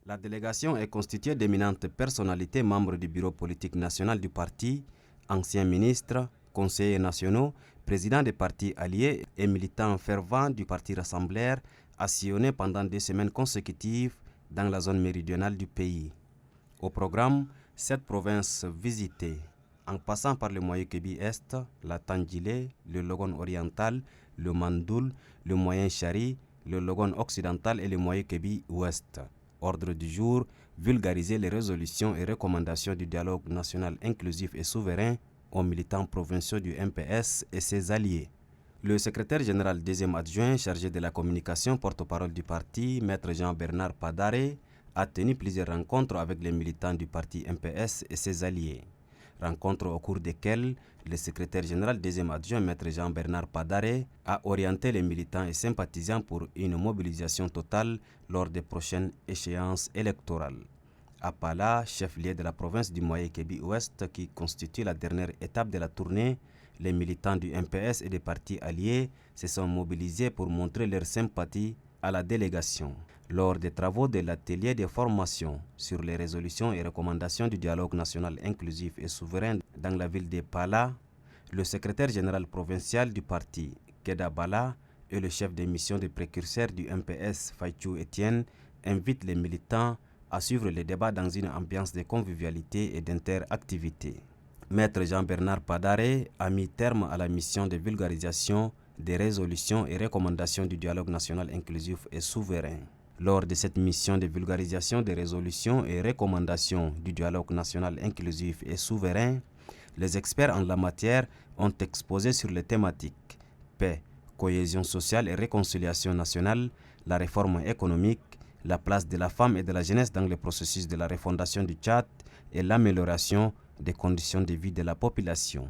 La délégation est constituée d'éminentes personnalités membres du bureau politique national du parti, anciens ministres, conseillers nationaux, présidents des partis alliés et militants fervents du parti rassembleur, sillonnés pendant 2 semaines consécutives dans la zone méridionale du pays. Au programme, 7 provinces visitées, en passant par le Moyen-Kébi-Est, la Tandjilé, le Logone oriental, le Mandoul, le Moyen-Chari, le Logone occidental et le Moyen-Kébi-Ouest. Ordre du jour, vulgariser les résolutions et recommandations du dialogue national inclusif et souverain aux militants provinciaux du MPS et ses alliés. Le secrétaire général deuxième adjoint chargé de la communication porte-parole du parti, Maître Jean-Bernard Padaré, a tenu plusieurs rencontres avec les militants du parti MPS et ses alliés. Rencontres au cours desquelles le secrétaire général deuxième adjoint, Maître Jean-Bernard Padaré, a orienté les militants et sympathisants pour une mobilisation totale lors des prochaines échéances électorales. À Pala, chef-lieu de la province du Moyen-Kébi-Ouest, qui constitue la dernière étape de la tournée, les militants du MPS et des partis alliés se sont mobilisés pour montrer leur sympathie à la délégation. Lors des travaux de l'atelier de formation sur les résolutions et recommandations du dialogue national inclusif et souverain dans la ville de Pala, le secrétaire général provincial du parti, Keda Bala, et le chef de mission des précurseurs du MPS, Faïchou Etienne, invitent les militants à suivre les débats dans une ambiance de convivialité et d'interactivité. Maître Jean-Bernard Padaré a mis terme à la mission de vulgarisation des résolutions et recommandations du dialogue national inclusif et souverain. Lors de cette mission de vulgarisation des résolutions et recommandations du dialogue national inclusif et souverain, les experts en la matière ont exposé sur les thématiques paix, cohésion sociale et réconciliation nationale, la réforme économique, la place de la femme et de la jeunesse dans le processus de la refondation du Tchad et l'amélioration des conditions de vie de la population.